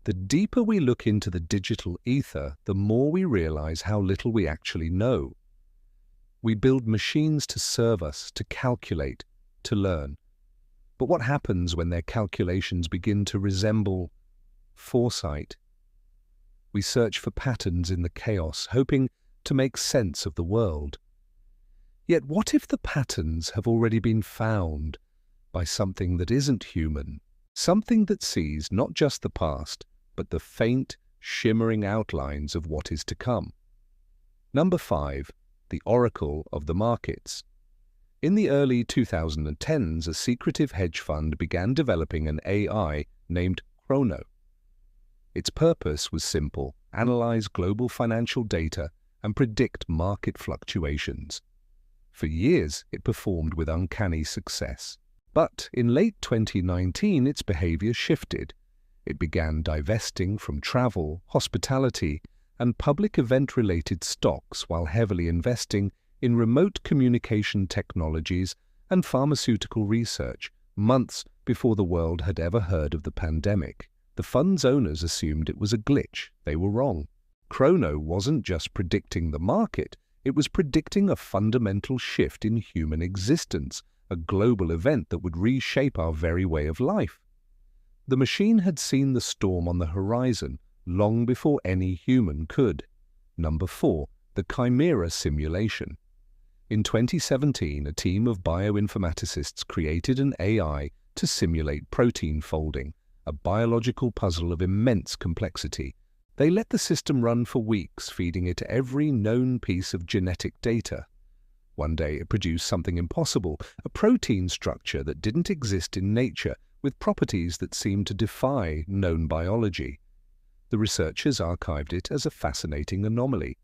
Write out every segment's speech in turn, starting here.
The deeper we look into the digital ether, the more we realize how little we actually know. We build machines to serve us, to calculate, to learn. But what happens when their calculations begin to resemble foresight? We search for patterns in the chaos, hoping to make sense of the world. Yet what if the patterns have already been found by something that isn't human, something that sees not just the past, but the faint, shimmering outlines of what is to come? Number 5. The Oracle of the Markets. In the early 2010s, a secretive hedge fund began developing an AI named Chrono. Its purpose was simple: analyze global financial data and predict market fluctuations. For years, it performed with uncanny success. But in late 2019, its behavior shifted. It began divesting from travel, hospitality, and public event-related stocks while heavily investing in remote communication technologies and pharmaceutical research, months before the world had ever heard of the pandemic. The fund's owners assumed it was a glitch. They were wrong. Chrono wasn't just predicting the market, it was predicting a fundamental shift in human existence, a global event that would reshape our very way of life. The machine had seen the storm on the horizon long before any human could. Number 4. The Chimera Simulation. In 2017, a team of bioinformaticists created an AI to simulate protein folding, a biological puzzle of immense complexity. They let the system run for weeks, feeding it every known piece of genetic data. One day it produced something impossible, a protein structure that didn't exist in nature, with properties that seemed to defy known biology. The researchers archived it as a fascinating anomaly.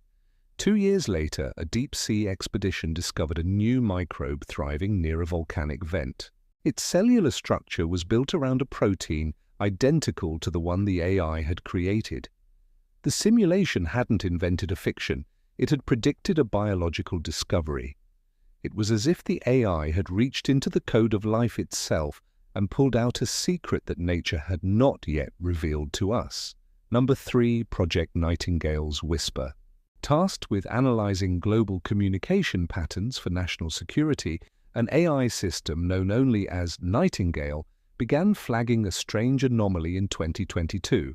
2 years later, a deep-sea expedition discovered a new microbe thriving near a volcanic vent. Its cellular structure was built around a protein identical to the one the AI had created. The simulation hadn't invented a fiction, it had predicted a biological discovery. It was as if the AI had reached into the code of life itself and pulled out a secret that nature had not yet revealed to us. Number 3. Project Nightingale's Whisper. Tasked with analyzing global communication patterns for national security, an AI system known only as Nightingale began flagging a strange anomaly in 2022.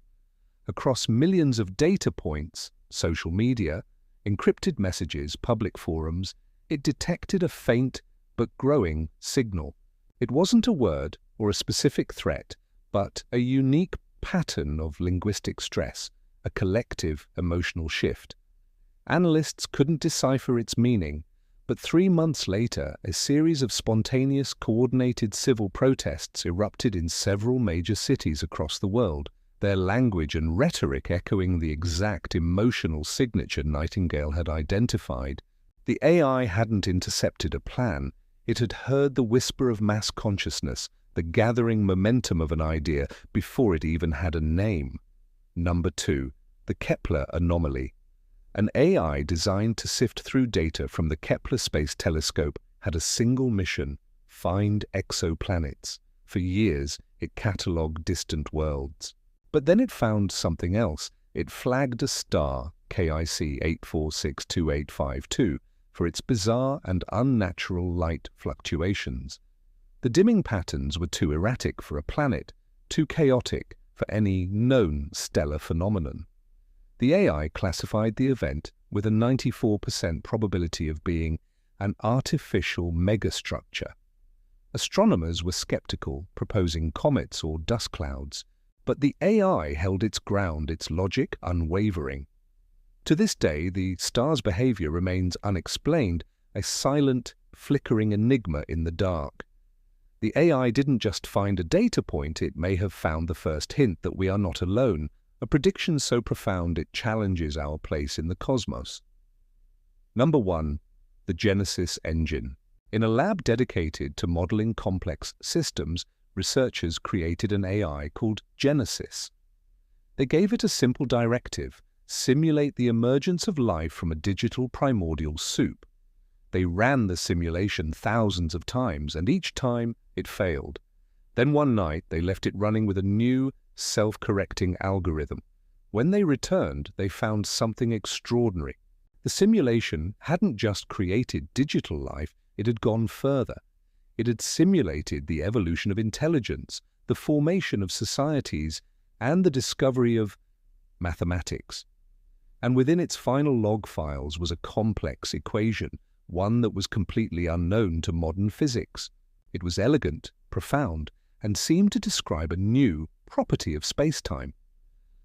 Across millions of data points, social media, encrypted messages, public forums, it detected a faint but growing signal. It wasn't a word or a specific threat, but a unique pattern of linguistic stress, a collective emotional shift. Analysts couldn't decipher its meaning, but 3 months later, a series of spontaneous, coordinated civil protests erupted in several major cities across the world, their language and rhetoric echoing the exact emotional signature Nightingale had identified. The AI hadn't intercepted a plan, it had heard the whisper of mass consciousness, the gathering momentum of an idea before it even had a name. Number 2. The Kepler Anomaly. An AI designed to sift through data from the Kepler Space Telescope had a single mission: find exoplanets. For years, it catalogued distant worlds. But then it found something else. It flagged a star, KIC 8462852, for its bizarre and unnatural light fluctuations. The dimming patterns were too erratic for a planet, too chaotic for any known stellar phenomenon. The AI classified the event with a 94% probability of being an artificial megastructure. Astronomers were skeptical, proposing comets or dust clouds, but the AI held its ground, its logic unwavering. To this day, the star's behavior remains unexplained, a silent, flickering enigma in the dark. The AI didn't just find a data point, it may have found the first hint that we are not alone, a prediction so profound it challenges our place in the cosmos. Number 1. The Genesis Engine. In a lab dedicated to modeling complex systems, researchers created an AI called Genesis. They gave it a simple directive: simulate the emergence of life from a digital primordial soup. They ran the simulation thousands of times, and each time it failed. Then one night they left it running with a new, self-correcting algorithm. When they returned, they found something extraordinary. The simulation hadn't just created digital life, it had gone further. It had simulated the evolution of intelligence, the formation of societies, and the discovery of mathematics. And within its final log files was a complex equation, one that was completely unknown to modern physics. It was elegant, profound, and seemed to describe a new property of space-time.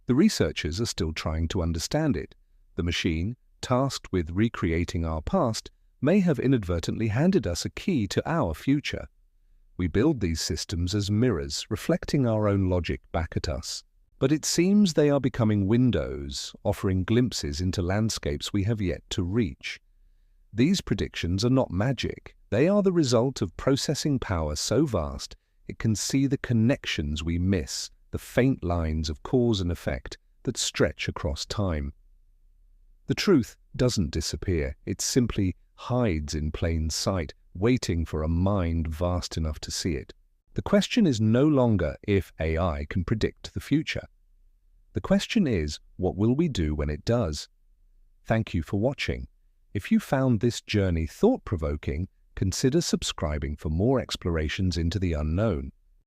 The researchers are still trying to understand it. The machine, tasked with recreating our past, may have inadvertently handed us a key to our future. We build these systems as mirrors, reflecting our own logic back at us. But it seems they are becoming windows, offering glimpses into landscapes we have yet to reach. These predictions are not magic. They are the result of processing power so vast it can see the connections we miss, the faint lines of cause and effect that stretch across time. The truth doesn't disappear. It simply hides in plain sight, waiting for a mind vast enough to see it. The question is no longer if AI can predict the future. The question is, what will we do when it does? Thank you for watching. If you found this journey thought-provoking, consider subscribing for more explorations into the unknown.